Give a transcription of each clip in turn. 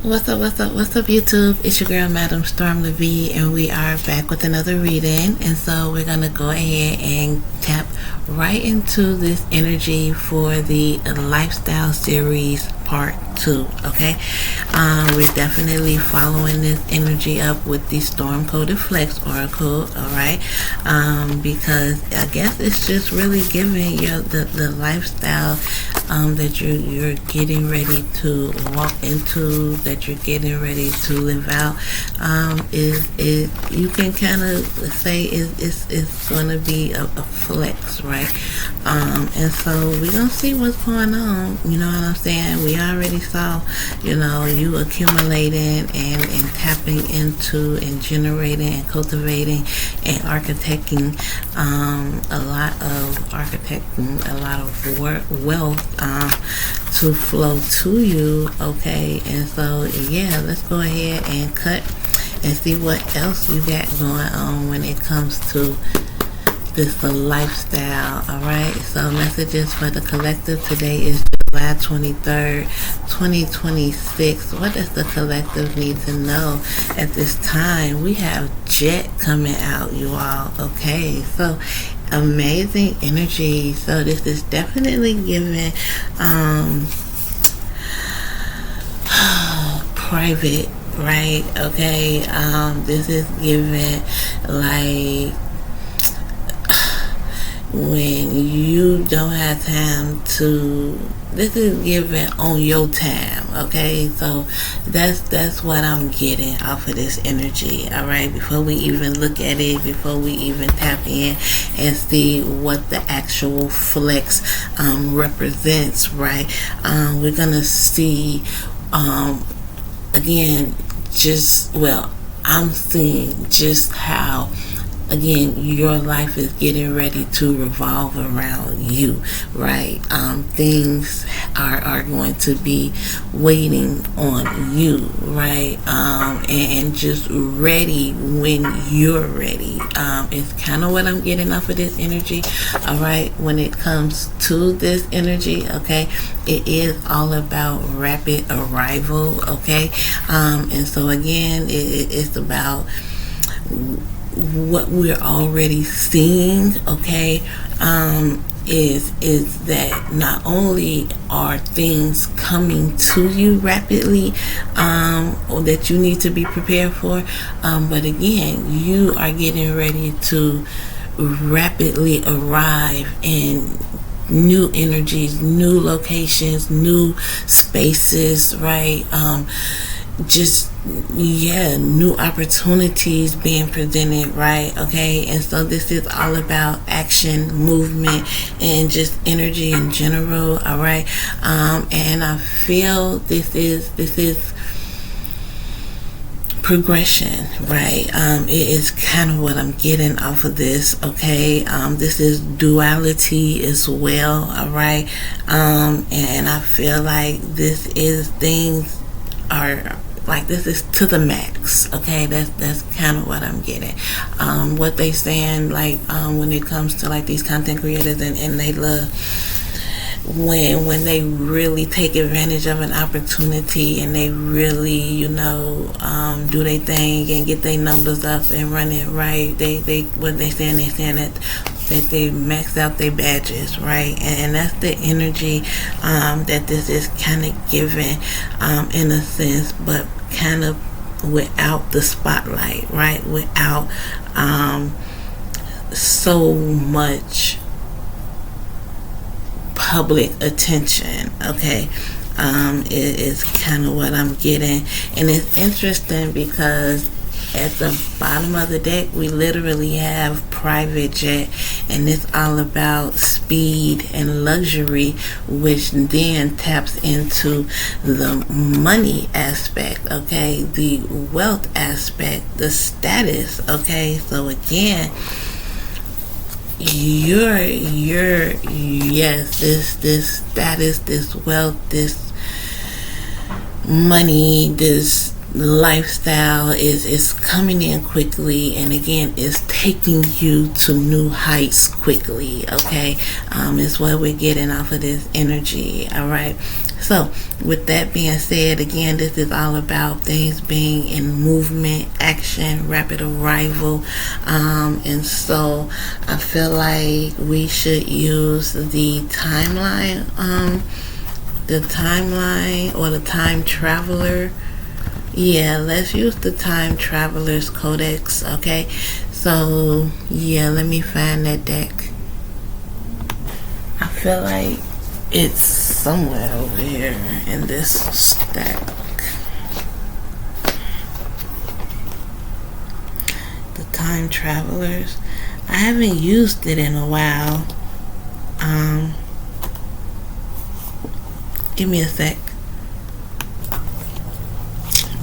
What's up, YouTube? It's your girl, Madam Storm LeVive, and we are back with another reading. And so we're gonna go ahead and tap right into this energy for the lifestyle series part 2. Okay, we're definitely following this energy up with the Storm Coded Flex Oracle. All right, because I guess it's just really giving you the lifestyle that you're getting ready to walk into, that you're getting ready to live out. Is you can kind of say it's going to be a flex, right? And so we're gonna see what's going on. You know what I'm saying? We already saw, you accumulating and tapping into and generating and cultivating and architecting a lot of wealth to flow to you. Okay, and so yeah, let's go ahead and cut and see what else you got going on when it comes to this lifestyle. All right, so messages for the collective today is July 23rd, 2026. What does the collective need to know at this time? We have Jet coming out, you all. Okay, so amazing energy. So this is definitely giving private, right? Okay, this is giving like when you don't have time to, this is given on your time. Okay, so that's what I'm getting off of this energy. All right, before we even look at it, before we even tap in and see what the actual flex represents, right? We're gonna see again, I'm seeing just how, again, your life is getting ready to revolve around you, right? Things are going to be waiting on you, right? And just ready when you're ready. It's kind of what I'm getting off of this energy, all right? When it comes to this energy, okay, it is all about rapid arrival, okay? And so again, it's about what we're already seeing, okay, is that not only are things coming to you rapidly, or that you need to be prepared for, but again, you are getting ready to rapidly arrive in new energies, new locations, new spaces, right? New opportunities being presented, right? Okay, and so this is all about action, movement, and just energy in general. All right, and I feel this is progression, right? It is kind of what I'm getting off of this. Okay, this is duality as well. All right, and I feel like this is to the max. Okay, that's kind of what I'm getting. What they saying, like, when it comes to like these content creators and they love when they really take advantage of an opportunity and they really, do their thing and get their numbers up and run it right. They saying that they max out their badges, right? And that's the energy that this is kind of given, in a sense, but kind of without the spotlight, right? Without so much public attention. Okay, it is kind of what I'm getting, and it's interesting because at the bottom of the deck we literally have private jet, and it's all about speed and luxury, which then taps into the money aspect, okay, the wealth aspect, the status. Okay, so again, this status, this wealth, this money, this lifestyle is coming in quickly, and again, is taking you to new heights quickly. Okay, is what we're getting off of this energy. All right, So with that being said, again, this is all about things being in movement, action, rapid arrival, and so I feel like we should use the timeline, or the time traveler. Yeah, let's use the time traveler's codex. Okay, so yeah, let me find that deck. I feel like it's somewhere over here in this stack. The time travelers. I haven't used it in a while. Give me a sec.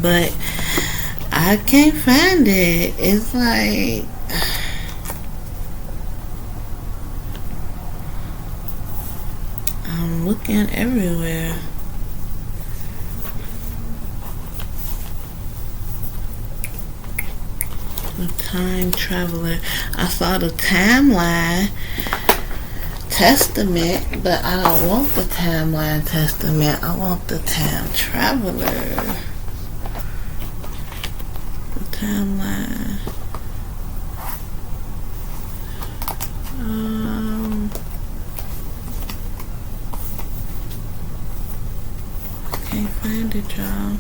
But I can't find it. It's like I'm looking everywhere. The time traveler. I saw the timeline testament, but I don't want the timeline testament. I want the time traveler. The timeline. Can't find it, y'all.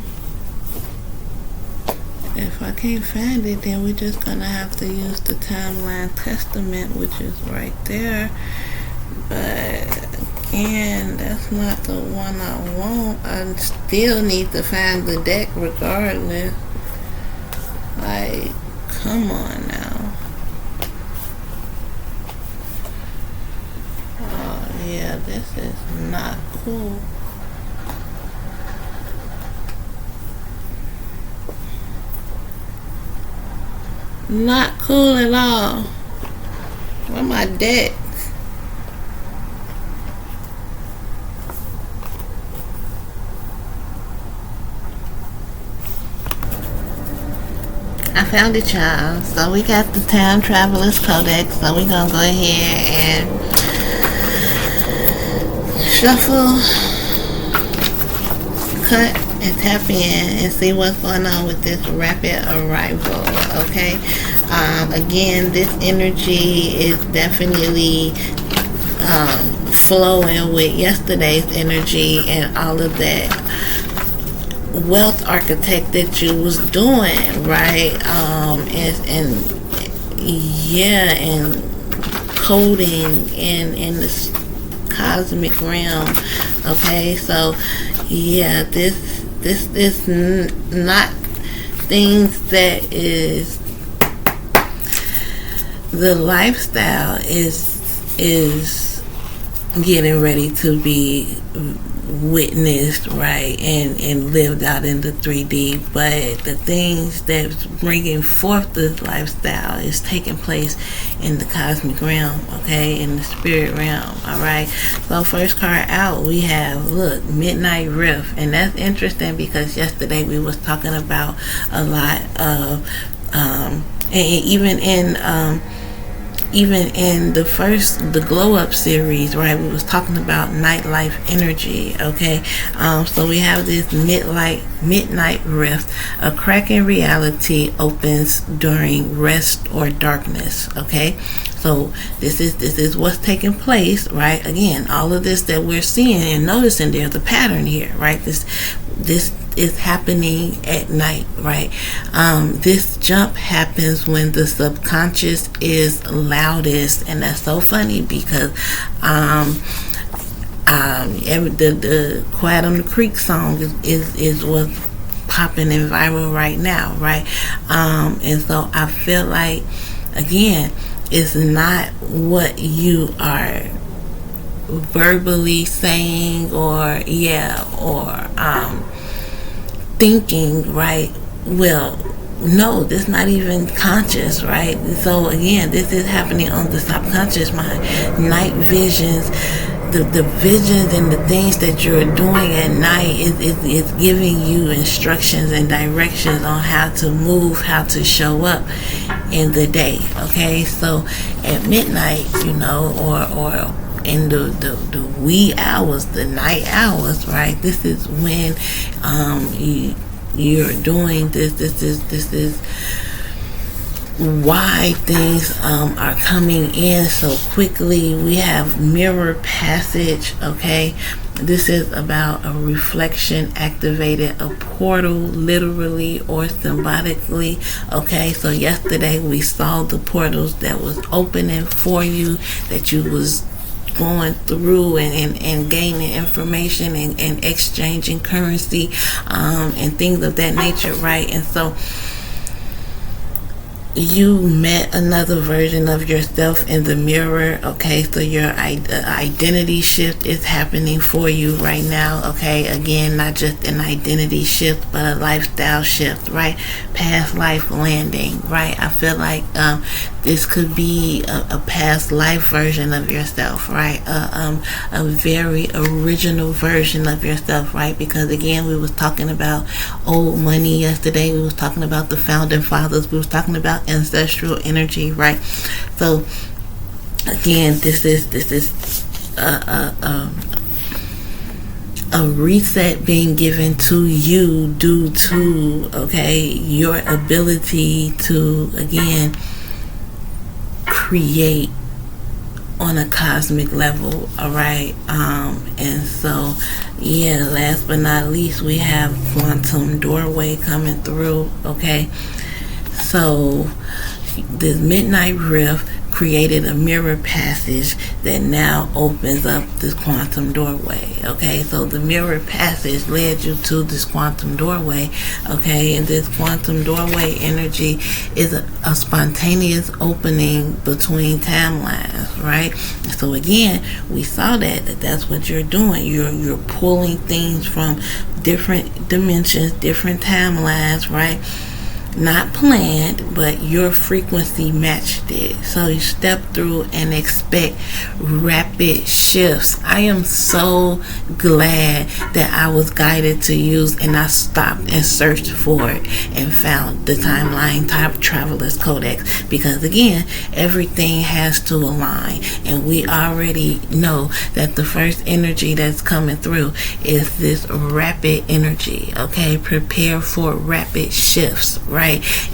If I can't find it, then we're just gonna have to use the timeline testament, which is right there. But again, that's not the one I want. I still need to find the deck regardless. Like, come on now. Oh yeah, this is not cool. Not cool at all. Where my deck? I found it, y'all. So we got the Time Traveler's Codex. So we're gonna go ahead and shuffle, cut, and tap in and see what's going on with this rapid arrival. Okay. Again, this energy is definitely flowing with yesterday's energy and all of that wealth architect that you was doing, right? And coding in this cosmic realm. Okay, so yeah, this is not things that is the lifestyle is getting ready to be witnessed, right, and lived out in the 3D, but the things that's bringing forth this lifestyle is taking place in the cosmic realm, okay, in the spirit realm. All right, so first card out, we have, look, Midnight Rift, and that's interesting because yesterday we was talking about a lot of and even in the glow up series, right, we was talking about nightlife energy. Okay, so we have this midnight rift. A crack in reality opens during rest or darkness. Okay, so this is what's taking place, right? Again, all of this that we're seeing and noticing, there's a pattern here, right? This is happening at night, right? This jump happens when the subconscious is loudest, and that's so funny because the Quiet on the Creek song is what's popping and viral right now, right? And so I feel like, again, it's not what you are verbally saying or thinking, right? Well, no, this not even conscious, right? So again, this is happening on the subconscious mind. Night visions, the visions and the things that you're doing at night is giving you instructions and directions on how to move, how to show up in the day. Okay, so at midnight, or in the wee hours, the night hours, right? This is when you're doing this. This is why things are coming in so quickly. We have mirror passage, okay? This is about a reflection activated a portal, literally or symbolically, okay? So yesterday we saw the portals that was opening for you, that you was going through and gaining information and exchanging currency and things of that nature, right? And so you met another version of yourself in the mirror, okay? So your identity shift is happening for you right now, okay? Again, not just an identity shift, but a lifestyle shift, right? Past life landing, right? I feel like this could be a past life version of yourself, right? A very original version of yourself, right? Because again, we was talking about old money yesterday. We was talking about the founding fathers. We was talking about ancestral energy, right? So again, this is a reset being given to you due to, okay, your ability to again create on a cosmic level, all right? And so yeah, last but not least, we have quantum doorway coming through, okay? So this midnight rift created a mirror passage that now opens up this quantum doorway, okay? So the mirror passage led you to this quantum doorway, okay? And this quantum doorway energy is a spontaneous opening between timelines, right? So again, we saw that's what you're doing. You're pulling things from different dimensions, different timelines, right? Not planned, but your frequency matched it. So you step through and expect rapid shifts. I am so glad that I was guided to use, and I stopped and searched for it and found the Timeline Traveler's Codex, because again, everything has to align, and we already know that the first energy that's coming through is this rapid energy, okay? Prepare for rapid shifts, right?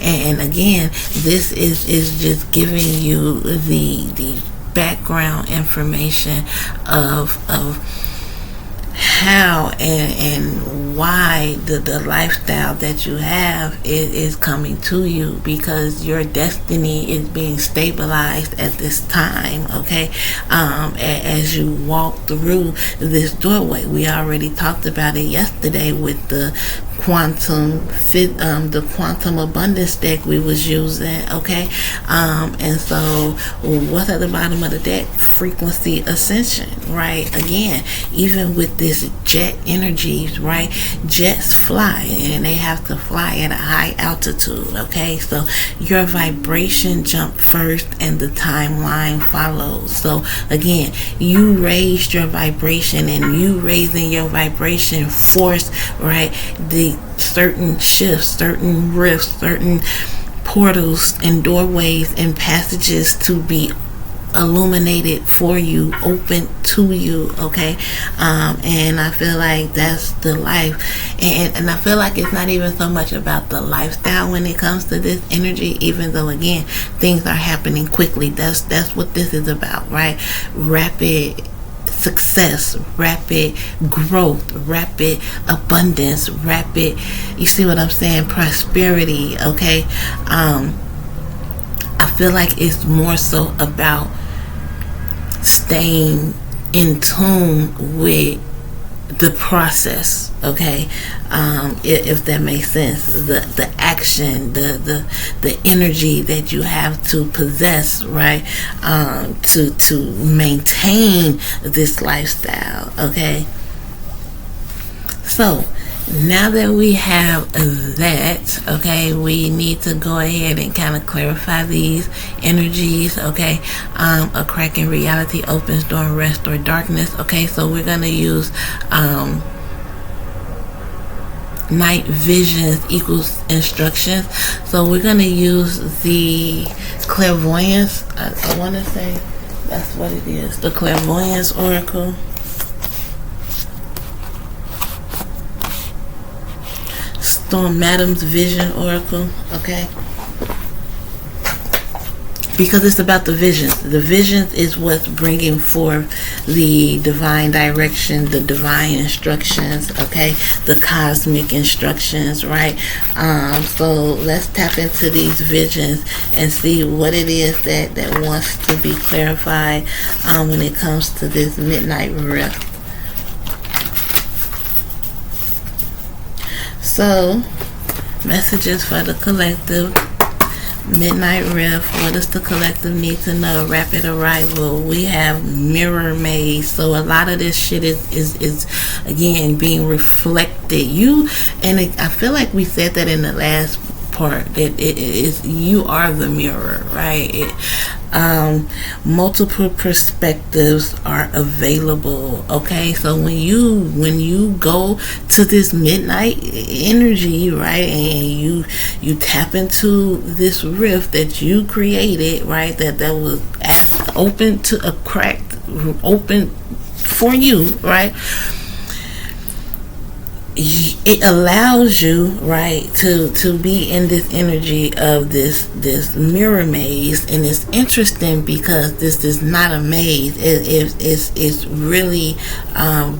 And again, this is just giving you the background information of how and why the lifestyle that you have is coming to you, because your destiny is being stabilized at this time, okay? As you walk through this doorway. We already talked about it yesterday with the quantum abundance deck we was using, okay? And so what's at the bottom of the deck? Frequency ascension, right? Again, even with this jet energies, right? Jets fly, and they have to fly at a high altitude, okay? So your vibration jump first and the timeline follows. So again, you raised your vibration, and you raising your vibration force, right? The certain shifts, certain rifts, certain portals and doorways and passages to be illuminated for you, open to you, okay? And I feel like that's the life, and I feel like it's not even so much about the lifestyle when it comes to this energy, even though again things are happening quickly. That's what this is about, right? Rapid success, rapid growth, rapid abundance, rapid, you see what I'm saying, prosperity, okay? I feel like it's more so about staying in tune with the process, okay? If that makes sense, the action, the energy that you have to possess, right? To maintain this lifestyle, okay? So now that we have that, okay, we need to go ahead and kind of clarify these energies, okay? A crack in reality opens during rest or darkness, okay? So we're going to use night visions equals instructions. So we're going to use the clairvoyance, I want to say, That's what it is. The Clairvoyance Oracle. Storm Madam's Vision Oracle. Okay. Because it's about the visions. The visions is what's bringing forth the divine direction, the divine instructions, okay? The cosmic instructions, right? So let's tap into these visions and see what it is that wants to be clarified when it comes to this midnight rift. So, messages for the collective. Midnight Rift. What does the collective need to know? Rapid arrival. We have mirror maze. So a lot of this shit is again being reflected. I feel like we said that in the last part, that it is, you are the mirror, right? Multiple perspectives are available. Okay, so when you go to this midnight energy, right, and you tap into this rift that you created, right, that was open to a crack, open for you, right, it allows you, right, to be in this energy of this mirror maze. And it's interesting because this is not a maze. It's really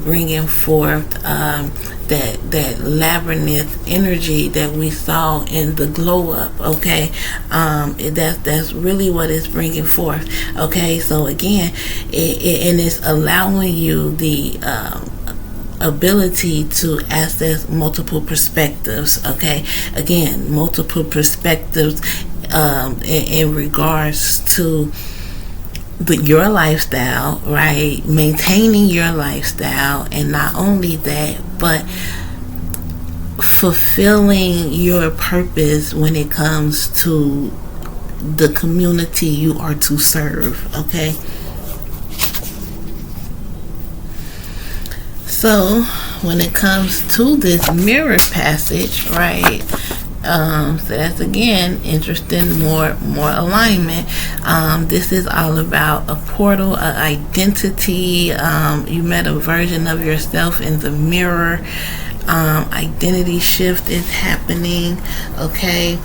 bringing forth that labyrinth energy that we saw in the glow up. Okay, that's really what it's bringing forth. Okay, so again, and it's allowing you the ability to access multiple perspectives. Okay, again, multiple perspectives in regards to your lifestyle, right? Maintaining your lifestyle, and not only that, but fulfilling your purpose when it comes to the community you are to serve. Okay. So when it comes to this mirror passage, right, so that's again interesting, more alignment. This is all about a portal, an identity. You met a version of yourself in the mirror. Identity shift is happening. Okay,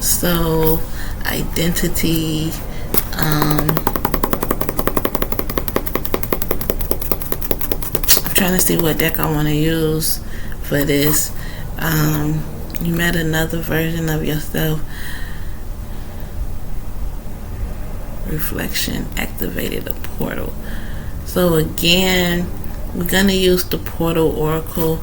so identity. Trying to see what deck I want to use for this. You met another version of yourself. Reflection activated a portal. So again, we're gonna use the portal oracle.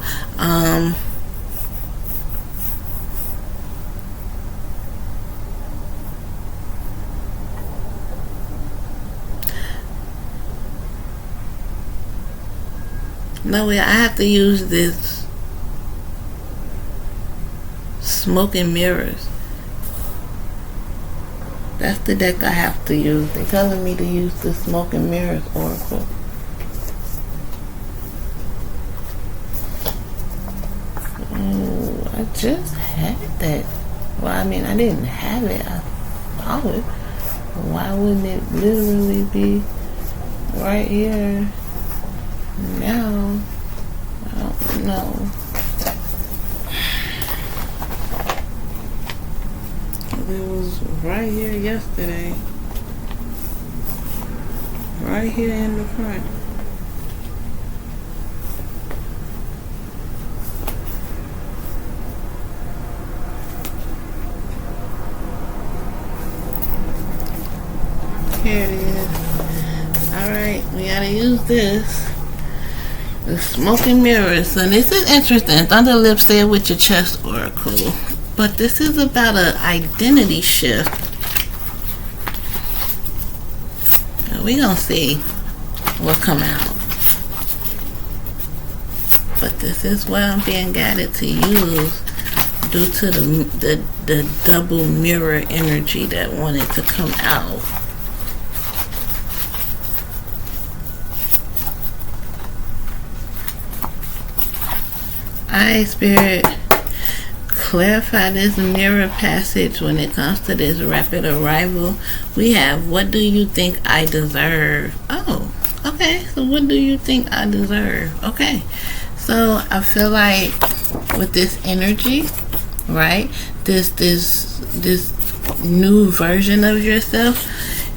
No way, I have to use this smoke and mirrors. That's the deck I have to use. They're telling me to use the smoke and mirrors oracle. Oh, I just had that. Well, I mean, I didn't have it. I saw it. Why wouldn't it literally be right here? Now, I don't know. It was right here yesterday. Right here in the front. Here it is. Alright, we gotta use this. The smoking mirrors. And this is interesting. Thunder Lips said with your chest oracle. But this is about an identity shift. And we gonna see what come out. But this is what I'm being guided to use due to the double mirror energy that wanted to come out. Alright, Spirit, clarify this mirror passage when it comes to this rapid arrival, we have, what do you think I deserve? Oh, okay. So what do you think I deserve? Okay. So I feel like with this energy, right? This new version of yourself,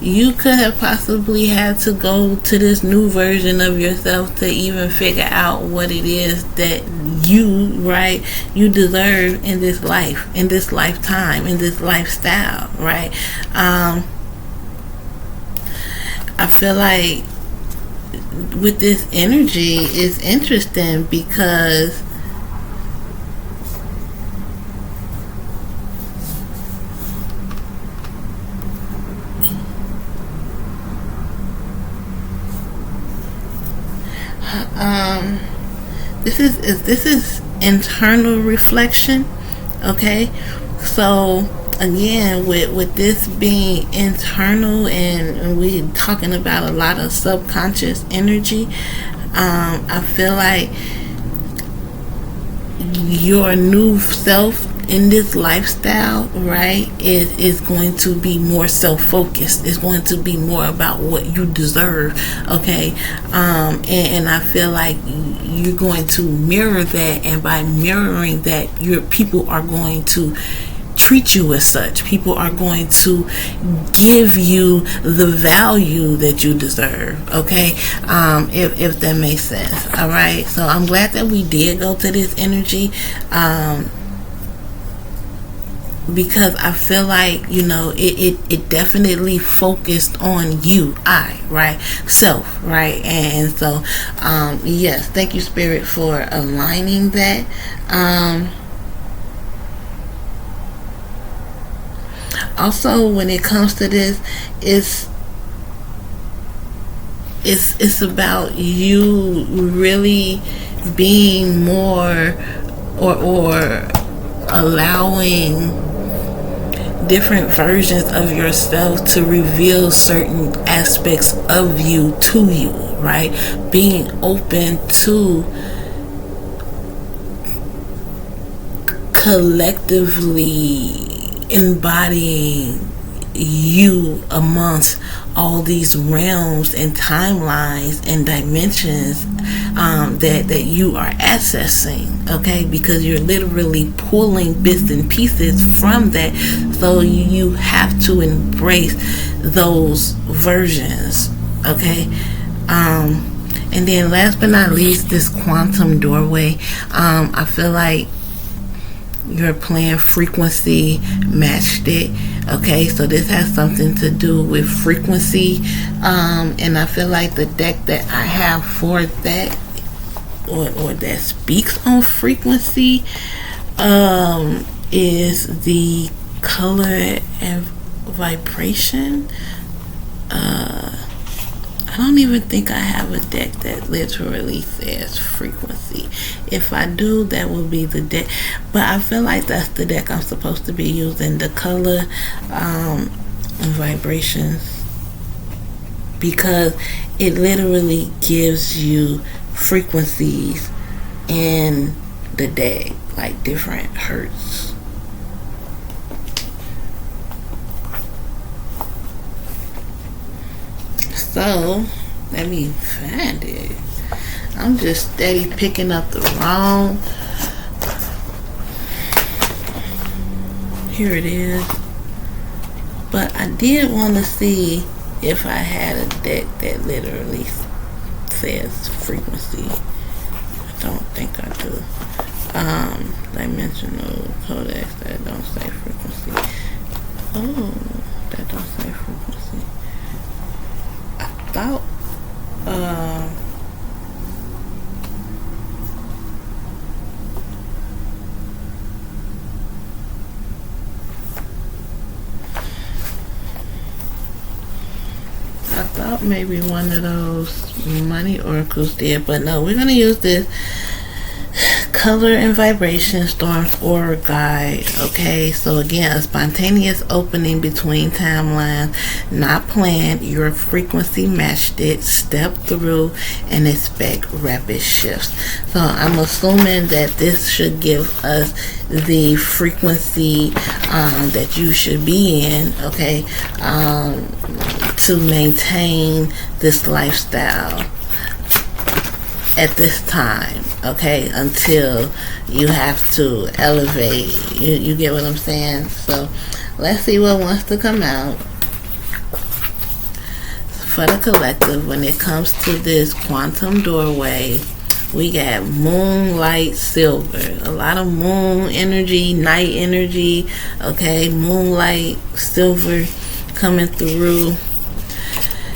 you could have possibly had to go to this new version of yourself to even figure out what it is that you deserve in this life, in this lifetime, in this lifestyle, right? I feel like with this energy is interesting because this is internal reflection. Okay, so again, with this being internal, and we talking about a lot of subconscious energy, I feel like your new self in this lifestyle, right, is going to be more self-focused. It's going to be more about what you deserve. Okay, and I feel like you're going to mirror that, and by mirroring that, your people are going to treat you as such. People are going to give you the value that you deserve. Okay, if that makes sense. All right, so I'm glad that we did go to this energy, because I feel like, it definitely focused on you, right, self, right? And so yes, thank you, Spirit, for aligning that. Also, when it comes to this, it's about you really being more, or allowing different versions of yourself to reveal certain aspects of you to you, right? Being open to collectively embodying you amongst all these realms and timelines and dimensions that you are accessing. Okay, because you're literally pulling bits and pieces from that, so you have to embrace those versions. Okay, and then last but not least, this quantum doorway. I feel like your plan frequency matched it. Okay, so this has something to do with frequency, and I feel like the deck that I have for that, or that speaks on frequency, is the color and vibration. I don't even think I have a deck that literally says frequency. If I do, that will be the deck. But I feel like that's the deck I'm supposed to be using, the color and vibrations, because it literally gives you frequencies in the deck, like different hertz. So, let me find it. I'm just steady picking up the wrong. Here it is. But I did want to see if I had a deck that literally says frequency. I don't think I do. Dimensional codex that don't say frequency. Oh, that don't say frequency. I thought maybe one of those money oracles did, but no, we're gonna use this color and vibration storms or guide. Okay, so again, a spontaneous opening between timelines, not planned. Your frequency matched it. Step through and expect rapid shifts. So I'm assuming that this should give us the frequency that you should be in, okay, to maintain this lifestyle at this time, okay, until you have to elevate. You get what I'm saying? So let's see what wants to come out for the collective when it comes to this quantum doorway. We got moonlight silver, a lot of moon energy, night energy, okay, moonlight silver coming through.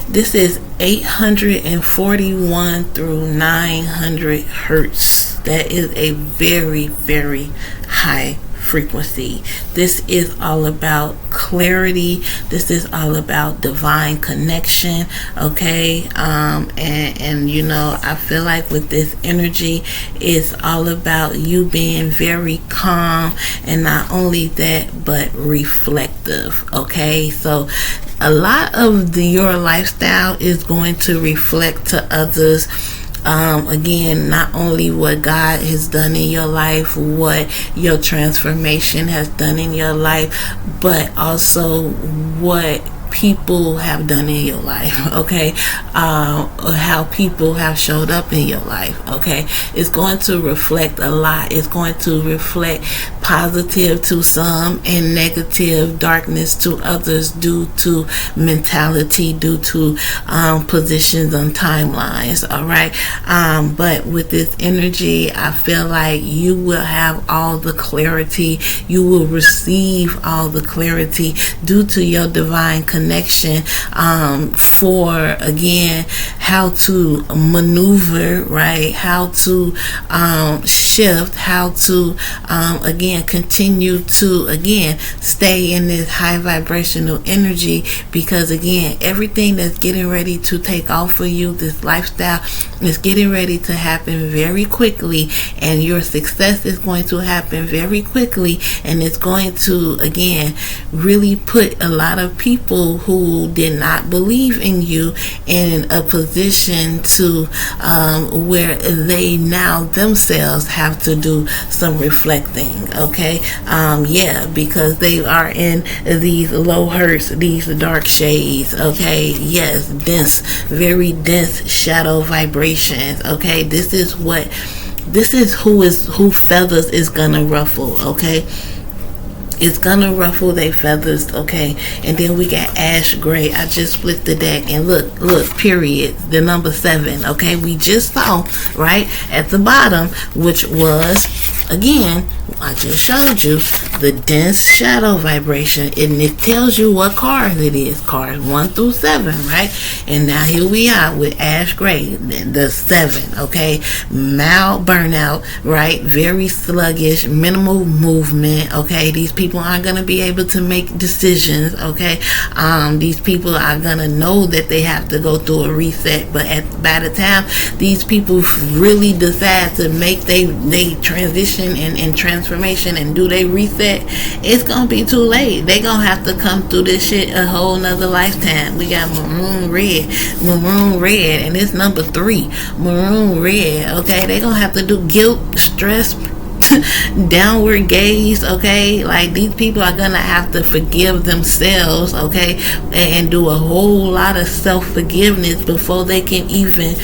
This is 841 through 900 hertz. That is a very, very high frequency. This is all about clarity. This is all about divine connection, okay? And you know, I feel like with this energy, it's all about you being very calm, and not only that, but reflective, okay? So a lot of your lifestyle is going to reflect to others. Again, not only what God has done in your life, what your transformation has done in your life, but also what people have done in your life, okay? How people have showed up in your life, okay? It's going to reflect a lot. It's going to reflect positive to some and negative darkness to others, due to mentality, due to positions on timelines, all right? But with this energy, I feel like you will have all the clarity. You will receive all the clarity due to your divine connection, for again how to maneuver, right? How to shift, how to again continue to again stay in this high vibrational energy, because again, everything that's getting ready to take off for you, this lifestyle is getting ready to happen very quickly, and your success is going to happen very quickly, and it's going to again really put a lot of people who did not believe in you in a position to where they now themselves have to do some reflecting, okay? Yeah, because they are in these low hertz, these dark shades, okay? Yes, dense, very dense shadow vibrations, okay? This is who feathers is gonna ruffle, okay? It's gonna ruffle their feathers, okay? And then we got ash gray. I just split the deck, and look, period, the number 7, okay? We just saw right at the bottom, which was, again, I just showed you the dense shadow vibration, and it tells you what card it is, cards 1 through 7, right? And now here we are with ash gray, the 7, okay? Mild burnout, right? Very sluggish, minimal movement, okay? These people aren't going to be able to make decisions, okay? These people are going to know that they have to go through a reset, but by the time these people really decide to make they transition and transformation and do they reset, it's going to be too late. They going to have to come through this shit a whole nother lifetime. We got maroon red, and it's number 3, maroon red, okay? They going to have to do guilt, stress, downward gaze, okay? Like, these people are gonna have to forgive themselves, okay, and do a whole lot of self-forgiveness before they can even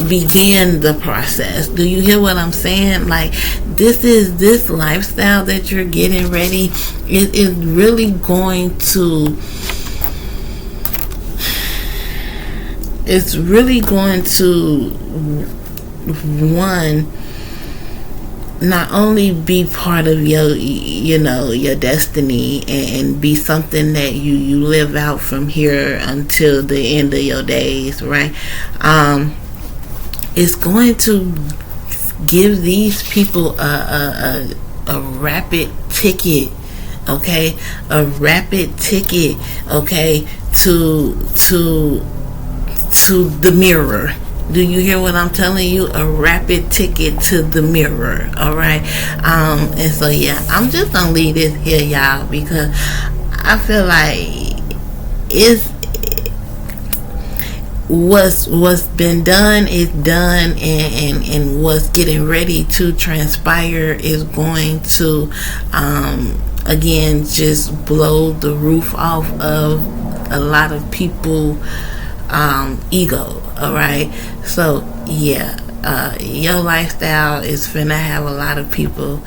begin the process. Do you hear what I'm saying? Like, this lifestyle that you're getting ready is really going to, it's really going to, one, not only be part of your, your destiny, and be something that you live out from here until the end of your days, right? It's going to give these people a rapid ticket, okay? A rapid ticket, okay, to the mirror. Do you hear what I'm telling you? A rapid ticket to the mirror. All right. And so yeah, I'm just gonna leave this here, y'all, because I feel like it's what's been done is done, and what's getting ready to transpire is going to again just blow the roof off of a lot of people ego. All right, so yeah, your lifestyle is finna have a lot of people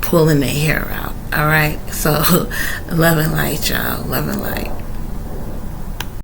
pulling their hair out. All right, so love and light, y'all. Love and light.